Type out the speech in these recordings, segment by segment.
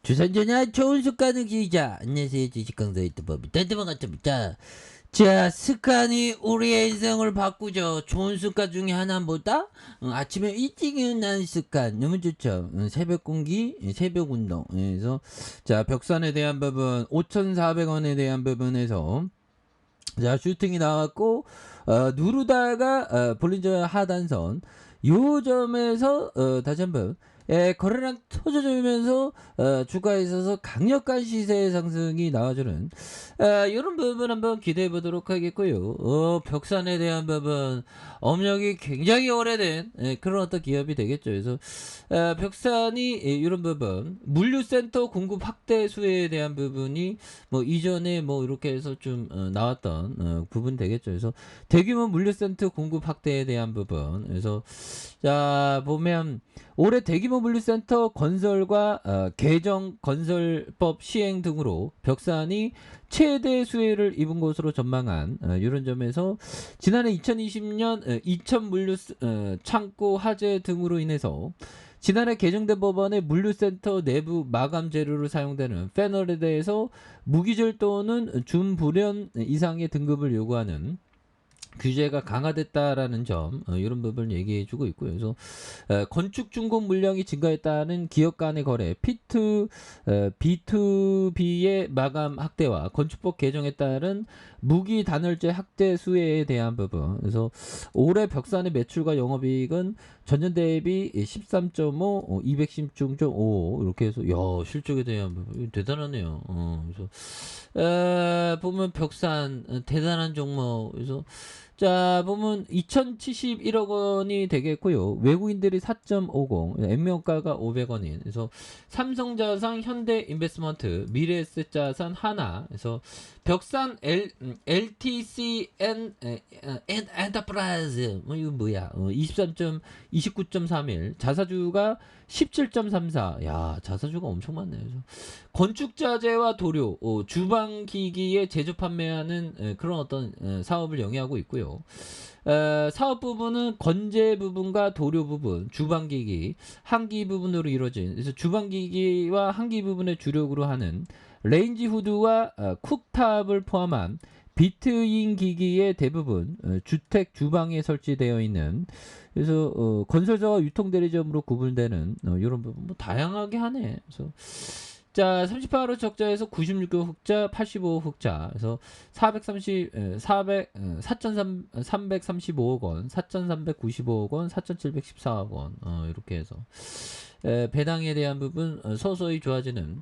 주선전화 좋은 습관을 기자. 안녕하세요. 주식강사 유튜버입니다. 대대방 같습니다. 자, 습관이 우리의 인생을 바꾸죠. 좋은 습관 중에 하나보다 아침에 일찍 일어나는 습관 너무 좋죠. 새벽 공기, 새벽 운동. 그래서 자, 벽산에 대한 부분 5,400원에 대한 부분에서 자, 슈팅이 나왔고 누르다가 볼린저 하단선 요 점에서 다시 한번 거래량 터져주면서 주가에 있어서 강력한 시세 상승이 나와주는 이런 부분 한번 기대해 보도록 하겠고요. 벽산에 대한 부분 업력이 굉장히 오래된 그런 어떤 기업이 되겠죠. 그래서 벽산이 이런 부분 물류센터 공급 확대 수혜에 대한 부분이 뭐 이전에 뭐 이렇게 해서 좀 나왔던 부분 되겠죠. 그래서 대규모 물류센터 공급 확대에 대한 부분. 그래서 자 보면 올해 대규모 물류센터 건설과 개정 건설법 시행 등으로 벽산이 최대 수혜를 입은 것으로 전망한 이런 점에서 지난해 2020년 이천 물류 창고 화재 등으로 인해서 지난해 개정된 법안의 물류센터 내부 마감 재료로 사용되는 페놀에 대해서 무기질 또는 준불연 이상의 등급을 요구하는 규제가 강화됐다라는 점 이런 부분을 얘기해주고 있고요. 그래서 건축 준공 물량이 증가했다는 기업 간의 거래, B2B의 마감 확대와 건축법 개정에 따른 무기 단열재 확대 수혜에 대한 부분. 그래서 올해 벽산의 매출과 영업이익은 전년 대비 13.5, 216.5 이렇게 해서 야 실적에 대한 부분 대단하네요. 그래서 보면 벽산 대단한 종목. 그래서 자 보면 2071억 원이 되겠고요. 외국인들이 4.50, 액면가가 500원인. 그래서 삼성자산, 현대인베스트먼트, 미래에셋자산, 하나. 그래서 벽산 LTCN 엔터프라이즈 뭐 이거 뭐야? 29.31. 자사주가 17.34. 야 자사주가 엄청 많네요. 그래서 건축자재와 도료, 주방기기에 제조 판매하는 그런 어떤 사업을 영위하고 있고요. 사업 부분은 건재 부분과 도료 부분, 주방기기, 한기 부분으로 이루어진 그래서 주방기기와 한기 부분을 주력으로 하는 레인지 후드와 쿡탑을 포함한 비트인 기기의 대부분 주택 주방에 설치되어 있는 그래서 건설사와 유통대리점으로 구분되는 이런 부분 뭐 다양하게 하네. 그래서 자 38호 적자에서 96호 흑자 85호 흑자 그래서 4,335억 원 4,395억 원 4,714억 원 이렇게 해서 배당에 대한 부분 서서히 좋아지는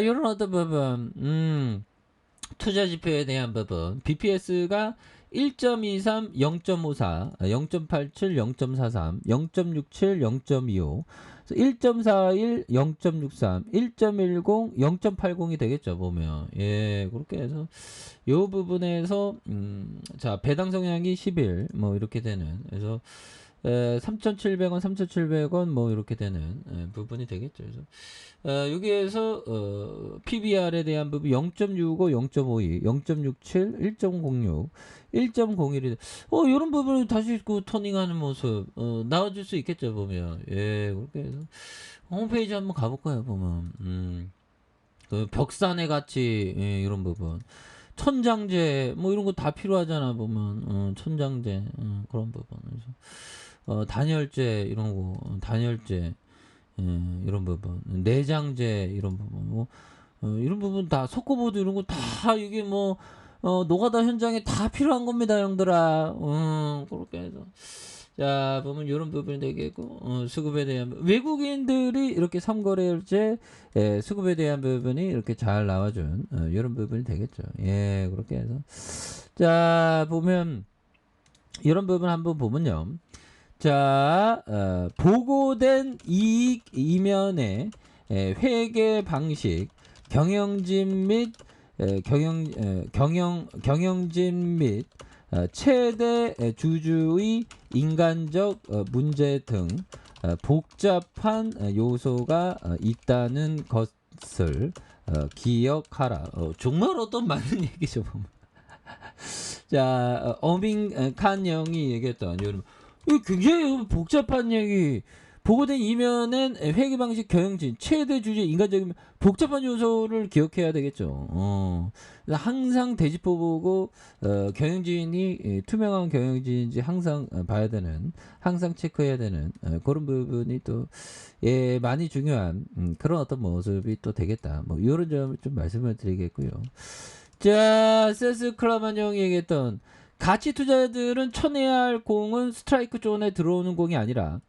이런 어떤 부분 투자 지표에 대한 부분 BPS가 1.23, 0.54, 0.87, 0.43, 0.67, 0.25, 1.41, 0.63, 1.10, 0.80이 되겠죠 보면 예 그렇게 해서 요 부분에서 자 배당 성향이 11, 뭐 이렇게 되는 그래서 3,700원, 3,700원 뭐 이렇게 되는 부분이 되겠죠. 그래서 여기에서 PBR에 대한 부분 0.65, 0.52, 0.67, 1.06, 1.01이 이런 부분을 다시 그 토닝하는 모습 나와줄 수 있겠죠 보면 예 그렇게 해서 홈페이지 한번 가볼까요 보면 그 벽산의 가치 이런 부분 천장제 뭐 이런 거 다 필요하잖아 보면 천장제 그런 부분 그래서 단열재 이런 거 단열재 이런 부분 내장재 이런 부분 뭐 이런 부분 다 석고보드 이런 거 다 이게 뭐 노가다 현장에 다 필요한 겁니다 형들아 그렇게 해서 자 보면 이런 부분이 되겠고 수급에 대한 외국인들이 이렇게 삼거래일제 수급에 대한 부분이 이렇게 잘 나와준 이런 부분이 되겠죠 예 그렇게 해서 자 보면 이런 부분 한번 보면요 자 보고된 이익 이면의 회계 방식 경영진 및 경영진 및 최대 주주의 인간적 문제 등 복잡한 요소가 있다는 것을 기억하라. 정말 어떤 많은 얘기죠 보면. 자 어밍 칸 형이 얘기했던 이거 굉장히 복잡한 얘기 보고된 이면엔 회계 방식, 경영진, 최대 주제, 인간적인 복잡한 요소를 기억해야 되겠죠. 그래서 항상 되짚어 보고 경영진이 투명한 경영진인지 항상 봐야 되는, 항상 체크해야 되는 그런 부분이 또 많이 중요한 그런 어떤 모습이 또 되겠다. 뭐 이런 점을 좀 말씀을 드리겠고요. 자, 세스 클라만 형이 얘기했던 가치 투자들은 쳐내야 할 공은 스트라이크 존에 들어오는 공이 아니라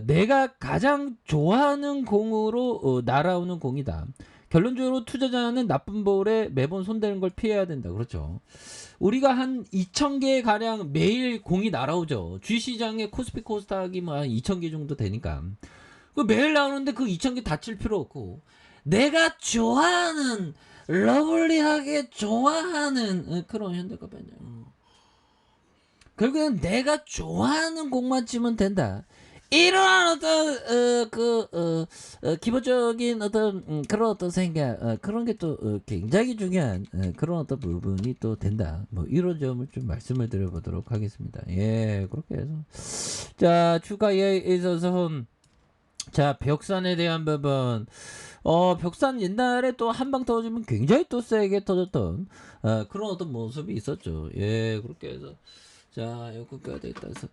내가 가장 좋아하는 공으로 날아오는 공이다. 결론적으로 투자자는 나쁜 볼에 매번 손대는 걸 피해야 된다. 그렇죠. 우리가 한 2,000개 가량 매일 공이 날아오죠. 주식시장에 코스피 코스닥이 뭐 한 2,000개 정도 되니까. 그 매일 나오는데 그 2,000개 다칠 필요 없고 내가 좋아하는 러블리하게 좋아하는 그런 현대가 변형. 결국엔 내가 좋아하는 공만 치면 된다. 이러한 어떤 기본적인 어떤 그런 어떤 생각 그런 게 또 굉장히 중요한 그런 어떤 부분이 또 된다. 뭐 이런 점을 좀 말씀을 드려보도록 하겠습니다. 예, 그렇게 해서 자 추가에 있어서 자 벽산에 대한 부분. 벽산 옛날에 또 한 방 터지면 굉장히 또 세게 터졌던 그런 어떤 모습이 있었죠. 예, 그렇게 해서 자, 이거 꺼야 되겠다. 그래서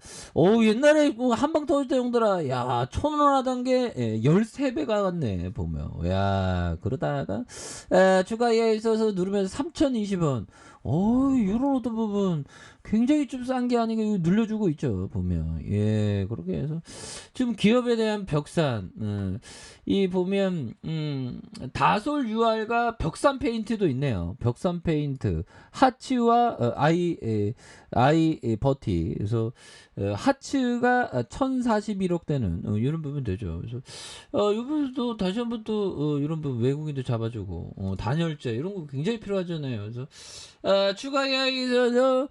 옛날에 뭐 한 방 터질 때 형들아, 야, 1,000원 하던 게 13배가 갔네 보면. 야, 그러다가 추가에 있어서 누르면서 3,020원. 이런 어떤 부분 굉장히 좀 싼 게 아니고 이거 늘려주고 있죠 보면. 예, 그렇게 해서 지금 기업에 대한 벽산 이 보면 다솔 UR과 벽산 페인트도 있네요. 벽산 페인트 하츠와 아이 버티. 그래서 하츠가 1,041억 되는 이런 부분 되죠. 그래서 이 부분도 다시 한번 또 이런 부분 외국인도 잡아주고 단열재 이런 거 굉장히 필요하잖아요. 그래서 추가 이야기에서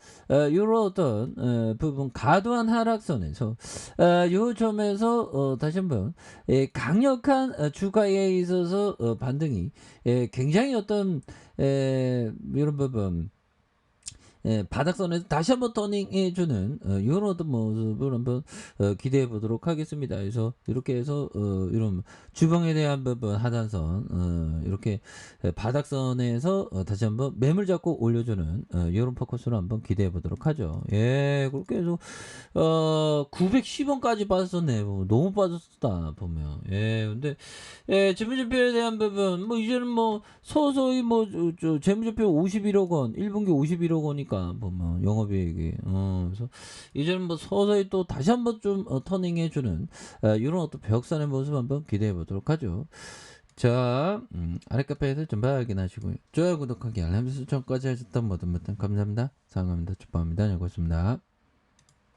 이런 어떤 부분 과도한 하락선에서 요 점에서 다시 한번 강력한 주가에 있어서 반등이 굉장히 어떤 이런 부분 바닥선에서 다시 한번 터닝해주는 이런 어떤 모습을 한번 기대해 보도록 하겠습니다. 그래서 이렇게 해서 이런 주봉에 대한 부분 하단선 이렇게 바닥선에서 다시 한번 매물 잡고 올려주는 이런 포커스로 한번 기대해 보도록 하죠. 예, 그렇게 해서 910원까지 빠졌었네. 너무 빠졌다 보면. 예, 근데 재무제표에 대한 부분 뭐 이제는 뭐 서서히 뭐 재무제표 51억 원, 1분기 51억 원이니까 보면 영업이익이 그래서 이제는 뭐 서서히 또 다시 한번 좀 터닝해주는 이런 어떤 벽산의 모습 한번 기대해 보도록 하죠. 자, 아래 카페에서 좀 확인하시고요. 좋아요, 구독하기, 알람 설정까지 하셨던 모든 분들 감사합니다. 사랑합니다. 축복합니다. 고맙습니다.